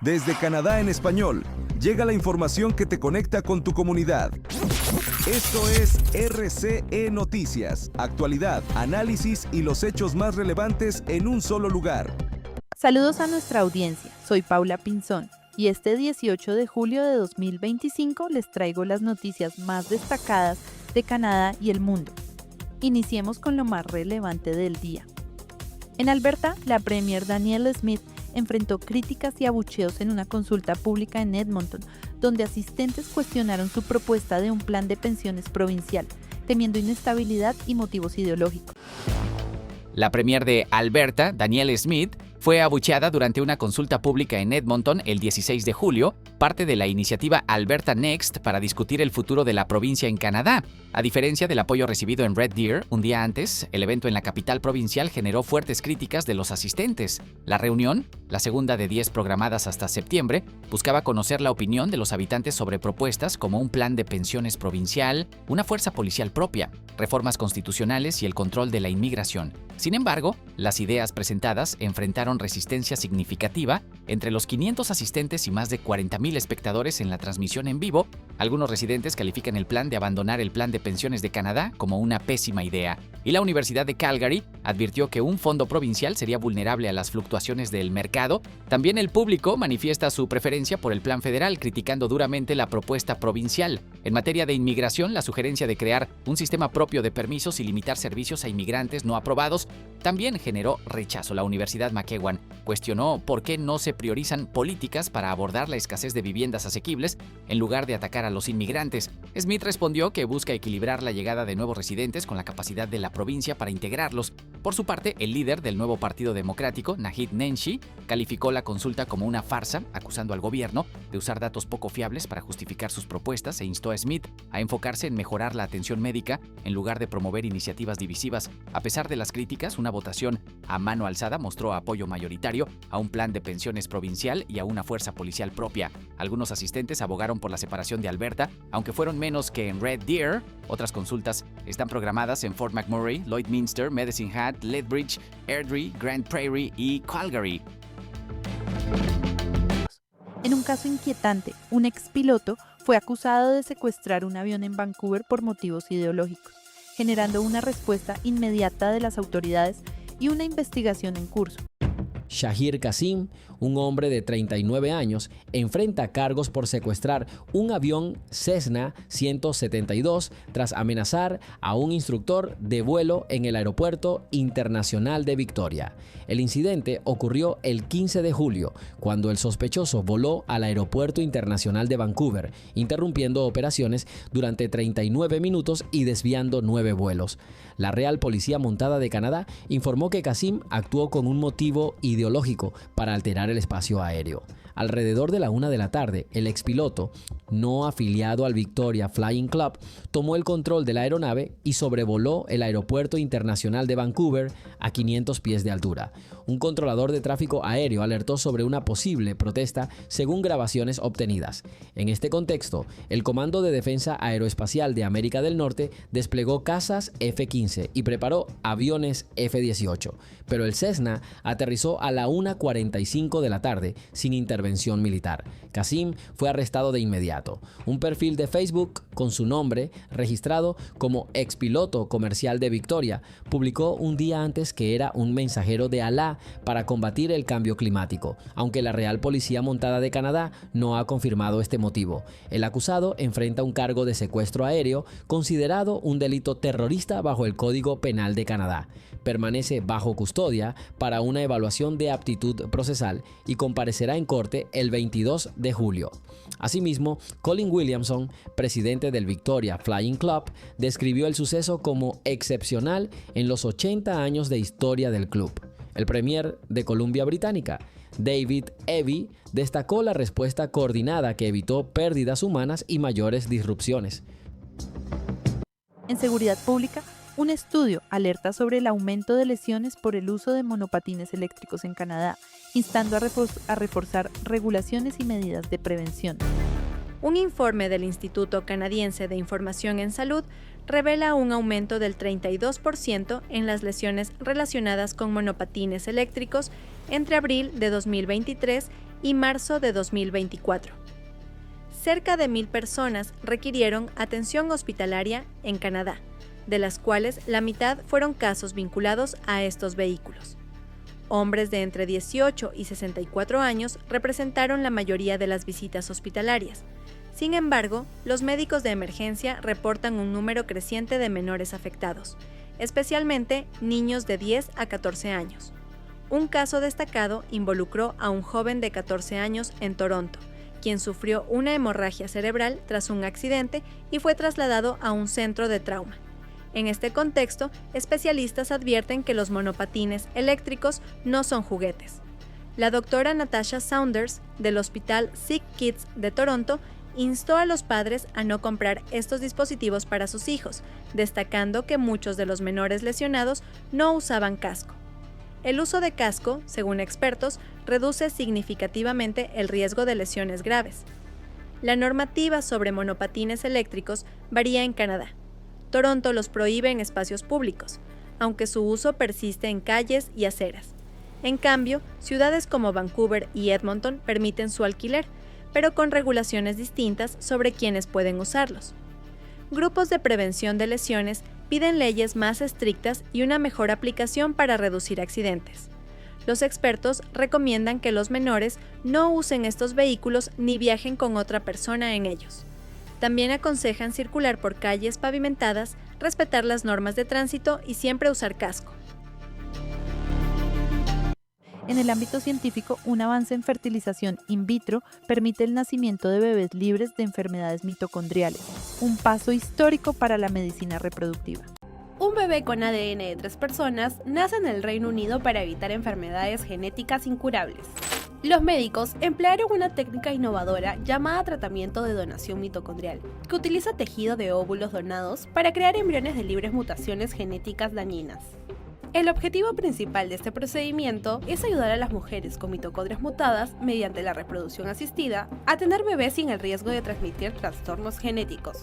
Desde Canadá en español, llega la información que te conecta con tu comunidad. Esto es RCE Noticias, actualidad, análisis y los hechos más relevantes en un solo lugar. Saludos a nuestra audiencia, soy Paula Pinzón y este 18 de julio de 2025 les traigo las noticias más destacadas de Canadá y el mundo. Iniciemos con lo más relevante del día. En Alberta, la Premier Danielle Smith enfrentó críticas y abucheos en una consulta pública en Edmonton, donde asistentes cuestionaron su propuesta de un plan de pensiones provincial, temiendo inestabilidad y motivos ideológicos. La Premier de Alberta, Danielle Smith, fue abucheada durante una consulta pública en Edmonton el 16 de julio, parte de la iniciativa Alberta Next para discutir el futuro de la provincia en Canadá. A diferencia del apoyo recibido en Red Deer un día antes, el evento en la capital provincial generó fuertes críticas de los asistentes. La reunión, la segunda de 10 programadas hasta septiembre, buscaba conocer la opinión de los habitantes sobre propuestas como un plan de pensiones provincial, una fuerza policial propia, reformas constitucionales y el control de la inmigración. Sin embargo, las ideas presentadas enfrentaron resistencia significativa entre los 500 asistentes y más de 40,000 espectadores en la transmisión en vivo. Algunos residentes califican el plan de abandonar el plan de pensiones de Canadá como una pésima idea, y la Universidad de Calgary advirtió que un fondo provincial sería vulnerable a las fluctuaciones del mercado. También el público manifiesta su preferencia por el plan federal, criticando duramente la propuesta provincial. En materia de inmigración, la sugerencia de crear un sistema propio de permisos y limitar servicios a inmigrantes no aprobados también generó rechazo. La Universidad McEwan cuestionó por qué no se priorizan políticas para abordar la escasez de viviendas asequibles en lugar de atacar a los inmigrantes. Smith respondió que busca equilibrar la llegada de nuevos residentes con la capacidad de la provincia para integrarlos. Por su parte, el líder del nuevo Partido Democrático, Naheed Nenshi, calificó la consulta como una farsa, acusando al gobierno de usar datos poco fiables para justificar sus propuestas e instó a Smith a enfocarse en mejorar la atención médica en lugar de promover iniciativas divisivas. A pesar de las críticas, una votación a mano alzada mostró apoyo mayoritario a un plan de pensiones provincial y a una fuerza policial propia. Algunos asistentes abogaron por la separación de Alberta, aunque fueron menos que en Red Deer. Otras consultas están programadas en Fort McMurray, Lloydminster, Medicine Hat, Lethbridge, Airdrie, Grand Prairie y Calgary. En un caso inquietante, un expiloto fue acusado de secuestrar un avión en Vancouver por motivos ideológicos, generando una respuesta inmediata de las autoridades y una investigación en curso. Shahir Kasim, un hombre de 39 años, enfrenta cargos por secuestrar un avión Cessna 172 tras amenazar a un instructor de vuelo en el Aeropuerto Internacional de Victoria. El incidente ocurrió el 15 de julio, cuando el sospechoso voló al Aeropuerto Internacional de Vancouver, interrumpiendo operaciones durante 39 minutos y desviando 9 vuelos. La Real Policía Montada de Canadá informó que Kasim actuó con un motivo ideológico para alterar el espacio aéreo. Alrededor de la 1 de la tarde, el expiloto, no afiliado al Victoria Flying Club, tomó el control de la aeronave y sobrevoló el Aeropuerto Internacional de Vancouver a 500 pies de altura. Un controlador de tráfico aéreo alertó sobre una posible protesta según grabaciones obtenidas. En este contexto, el Comando de Defensa Aeroespacial de América del Norte desplegó cazas F-15 y preparó aviones F-18, pero el Cessna aterrizó a la 1:45 de la tarde sin intervención militar. Kasim fue arrestado de inmediato. Un perfil de Facebook con su nombre, registrado como expiloto comercial de Victoria, publicó un día antes que era un mensajero de Alá para combatir el cambio climático, aunque la Real Policía Montada de Canadá no ha confirmado este motivo. El acusado enfrenta un cargo de secuestro aéreo, considerado un delito terrorista bajo el Código Penal de Canadá. Permanece bajo custodia para una evaluación de aptitud procesal y comparecerá en corte el 22 de julio. Asimismo, Colin Williamson, presidente del Victoria Flying Club, describió el suceso como excepcional en los 80 años de historia del club. El premier de Columbia Británica, David Eby, destacó la respuesta coordinada que evitó pérdidas humanas y mayores disrupciones. En seguridad pública, un estudio alerta sobre el aumento de lesiones por el uso de monopatines eléctricos en Canadá, instando a reforzar regulaciones y medidas de prevención. Un informe del Instituto Canadiense de Información en Salud revela un aumento del 32% en las lesiones relacionadas con monopatines eléctricos entre abril de 2023 y marzo de 2024. Cerca de 1,000 personas requirieron atención hospitalaria en Canadá, de las cuales la mitad fueron casos vinculados a estos vehículos. Hombres de entre 18 y 64 años representaron la mayoría de las visitas hospitalarias. Sin embargo, los médicos de emergencia reportan un número creciente de menores afectados, especialmente niños de 10 a 14 años. Un caso destacado involucró a un joven de 14 años en Toronto, quien sufrió una hemorragia cerebral tras un accidente y fue trasladado a un centro de trauma. En este contexto, especialistas advierten que los monopatines eléctricos no son juguetes. La doctora Natasha Saunders, del Hospital Sick Kids de Toronto, instó a los padres a no comprar estos dispositivos para sus hijos, destacando que muchos de los menores lesionados no usaban casco. El uso de casco, según expertos, reduce significativamente el riesgo de lesiones graves. La normativa sobre monopatines eléctricos varía en Canadá. Toronto los prohíbe en espacios públicos, aunque su uso persiste en calles y aceras. En cambio, ciudades como Vancouver y Edmonton permiten su alquiler, pero con regulaciones distintas sobre quiénes pueden usarlos. Grupos de prevención de lesiones piden leyes más estrictas y una mejor aplicación para reducir accidentes. Los expertos recomiendan que los menores no usen estos vehículos ni viajen con otra persona en ellos. También aconsejan circular por calles pavimentadas, respetar las normas de tránsito y siempre usar casco. En el ámbito científico, un avance en fertilización in vitro permite el nacimiento de bebés libres de enfermedades mitocondriales, un paso histórico para la medicina reproductiva. Un bebé con ADN de 3 personas nace en el Reino Unido para evitar enfermedades genéticas incurables. Los médicos emplearon una técnica innovadora llamada tratamiento de donación mitocondrial, que utiliza tejido de óvulos donados para crear embriones de libres mutaciones genéticas dañinas. El objetivo principal de este procedimiento es ayudar a las mujeres con mitocondrias mutadas mediante la reproducción asistida a tener bebés sin el riesgo de transmitir trastornos genéticos.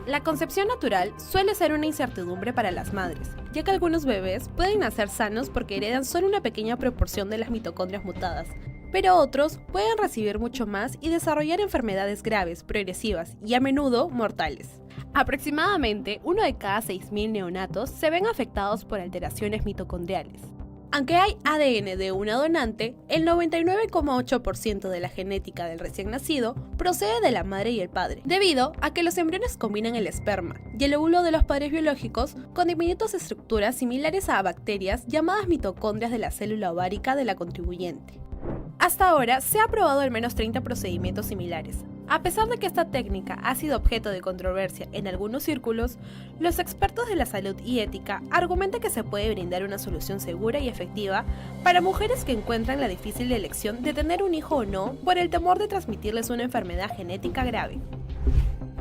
La concepción natural suele ser una incertidumbre para las madres, ya que algunos bebés pueden nacer sanos porque heredan solo una pequeña proporción de las mitocondrias mutadas, pero otros pueden recibir mucho más y desarrollar enfermedades graves, progresivas y a menudo mortales. Aproximadamente 1 de cada 6.000 neonatos se ven afectados por alteraciones mitocondriales. Aunque hay ADN de una donante, el 99,8% de la genética del recién nacido procede de la madre y el padre, debido a que los embriones combinan el esperma y el óvulo de los padres biológicos con diminutas estructuras similares a bacterias llamadas mitocondrias de la célula ovárica de la contribuyente. Hasta ahora se ha probado al menos 30 procedimientos similares. A pesar de que esta técnica ha sido objeto de controversia en algunos círculos, los expertos de la salud y ética argumentan que se puede brindar una solución segura y efectiva para mujeres que encuentran la difícil elección de tener un hijo o no por el temor de transmitirles una enfermedad genética grave.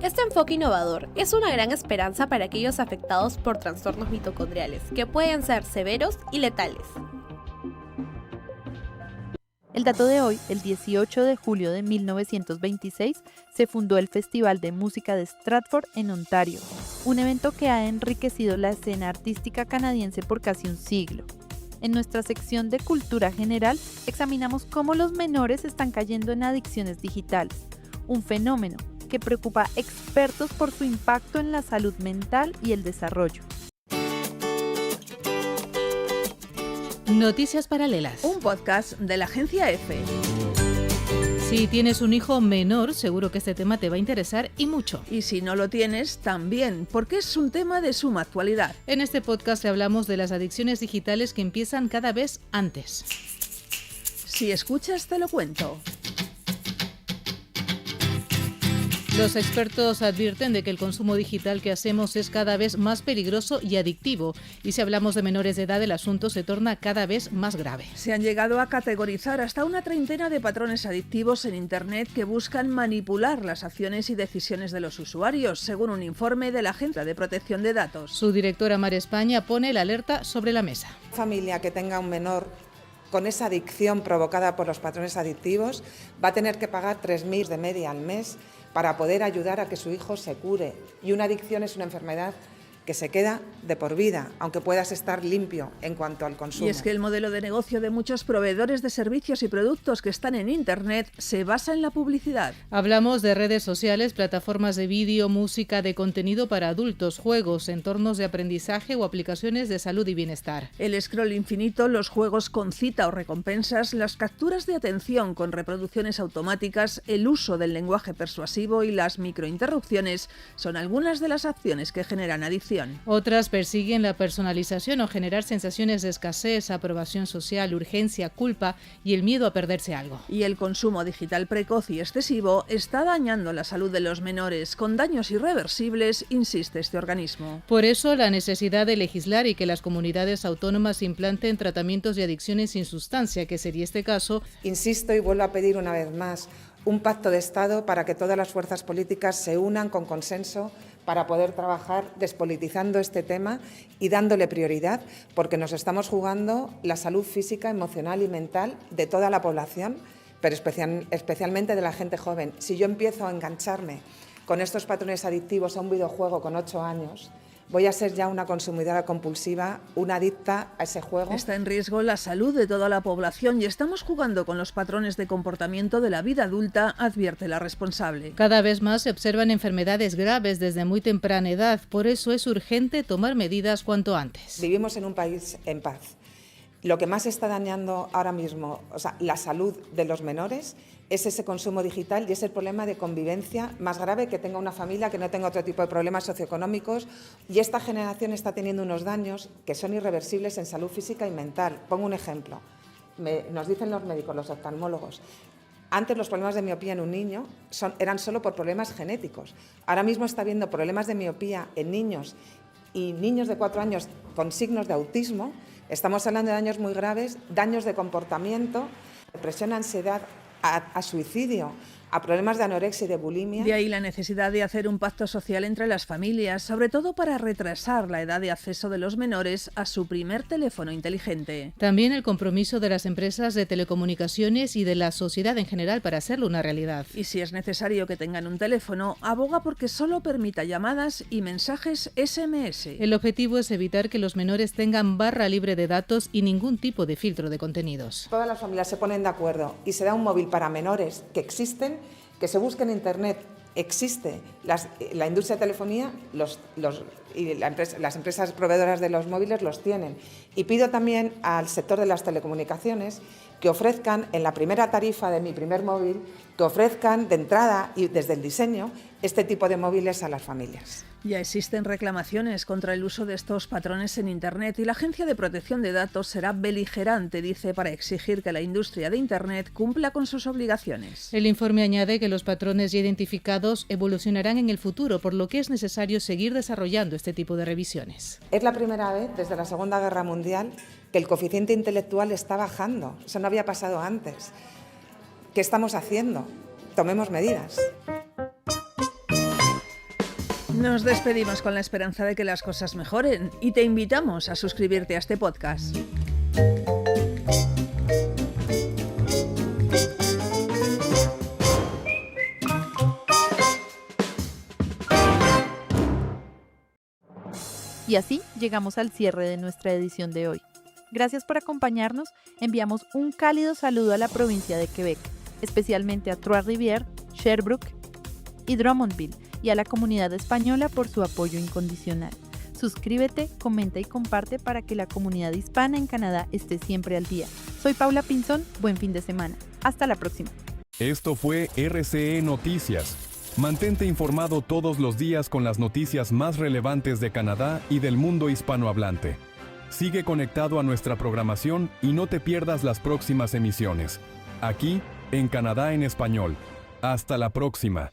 Este enfoque innovador es una gran esperanza para aquellos afectados por trastornos mitocondriales, que pueden ser severos y letales. El dato de hoy, el 18 de julio de 1926, se fundó el Festival de Música de Stratford en Ontario, un evento que ha enriquecido la escena artística canadiense por casi un siglo. En nuestra sección de cultura general, examinamos cómo los menores están cayendo en adicciones digitales, un fenómeno que preocupa a expertos por su impacto en la salud mental y el desarrollo. Noticias Paralelas. Un podcast de la agencia EFE. Si tienes un hijo menor, seguro que este tema te va a interesar y mucho. Y si no lo tienes, también, porque es un tema de suma actualidad. En este podcast hablamos de las adicciones digitales que empiezan cada vez antes. Si escuchas, te lo cuento. Los expertos advierten de que el consumo digital que hacemos es cada vez más peligroso y adictivo. Y si hablamos de menores de edad, el asunto se torna cada vez más grave. Se han llegado a categorizar hasta una treintena de patrones adictivos en Internet que buscan manipular las acciones y decisiones de los usuarios, según un informe de la Agencia de Protección de Datos. Su directora Mar España pone la alerta sobre la mesa. Familia que tenga un menor con esa adicción provocada por los patrones adictivos va a tener que pagar 3.000 de media al mes para poder ayudar a que su hijo se cure. Y una adicción es una enfermedad que se queda de por vida, aunque puedas estar limpio en cuanto al consumo. Y es que el modelo de negocio de muchos proveedores de servicios y productos que están en Internet se basa en la publicidad. Hablamos de redes sociales, plataformas de vídeo, música, de contenido para adultos, juegos, entornos de aprendizaje o aplicaciones de salud y bienestar. El scroll infinito, los juegos con cita o recompensas, las capturas de atención con reproducciones automáticas, el uso del lenguaje persuasivo y las microinterrupciones son algunas de las acciones que generan adicción. Otras persiguen la personalización o generar sensaciones de escasez, aprobación social, urgencia, culpa y el miedo a perderse algo. Y el consumo digital precoz y excesivo está dañando la salud de los menores, con daños irreversibles, insiste este organismo. Por eso, la necesidad de legislar y que las comunidades autónomas implanten tratamientos de adicciones sin sustancia, que sería este caso. Insisto y vuelvo a pedir una vez más un pacto de Estado para que todas las fuerzas políticas se unan con consenso para poder trabajar despolitizando este tema y dándole prioridad, porque nos estamos jugando la salud física, emocional y mental de toda la población, pero especialmente de la gente joven. Si yo empiezo a engancharme con estos patrones adictivos a un videojuego con 8 años, voy a ser ya una consumidora compulsiva, una adicta a ese juego. Está en riesgo la salud de toda la población y estamos jugando con los patrones de comportamiento de la vida adulta, advierte la responsable. Cada vez más se observan enfermedades graves desde muy temprana edad, por eso es urgente tomar medidas cuanto antes. Vivimos en un país en paz. Lo que más está dañando ahora mismo, la salud de los menores, es ese consumo digital y es el problema de convivencia más grave, que tenga una familia, que no tenga otro tipo de problemas socioeconómicos. Y esta generación está teniendo unos daños que son irreversibles en salud física y mental. Pongo un ejemplo. Nos dicen los médicos, los oftalmólogos, antes los problemas de miopía en un niño eran solo por problemas genéticos. Ahora mismo está habiendo problemas de miopía en niños y niños de 4 años con signos de autismo. Estamos hablando de daños muy graves, daños de comportamiento, depresión, ansiedad, a suicidio, a problemas de anorexia y de bulimia. De ahí la necesidad de hacer un pacto social entre las familias, sobre todo para retrasar la edad de acceso de los menores a su primer teléfono inteligente. También el compromiso de las empresas de telecomunicaciones y de la sociedad en general para hacerlo una realidad. Y si es necesario que tengan un teléfono, aboga porque solo permita llamadas y mensajes SMS. El objetivo es evitar que los menores tengan barra libre de datos y ningún tipo de filtro de contenidos. Todas las familias se ponen de acuerdo y se da un móvil para menores que existen, que se busque en Internet. Existe la industria de telefonía y las empresas proveedoras de los móviles los tienen. Y pido también al sector de las telecomunicaciones que ofrezcan en la primera tarifa de mi primer móvil, que ofrezcan de entrada y desde el diseño este tipo de móviles a las familias. Ya existen reclamaciones contra el uso de estos patrones en Internet y la Agencia de Protección de Datos será beligerante, dice, para exigir que la industria de Internet cumpla con sus obligaciones. El informe añade que los patrones ya identificados evolucionarán en el futuro, por lo que es necesario seguir desarrollando este tipo de revisiones. Es la primera vez desde la Segunda Guerra Mundial que el coeficiente intelectual está bajando. Eso no había pasado antes. ¿Qué estamos haciendo? Tomemos medidas. Nos despedimos con la esperanza de que las cosas mejoren y te invitamos a suscribirte a este podcast. Y así llegamos al cierre de nuestra edición de hoy. Gracias por acompañarnos. Enviamos un cálido saludo a la provincia de Quebec, especialmente a Trois-Rivières, Sherbrooke y Drummondville, y a la comunidad española por su apoyo incondicional. Suscríbete, comenta y comparte para que la comunidad hispana en Canadá esté siempre al día. Soy Paula Pinzón, buen fin de semana. Hasta la próxima. Esto fue RCE Noticias. Mantente informado todos los días con las noticias más relevantes de Canadá y del mundo hispanohablante. Sigue conectado a nuestra programación y no te pierdas las próximas emisiones. Aquí, en Canadá en Español. Hasta la próxima.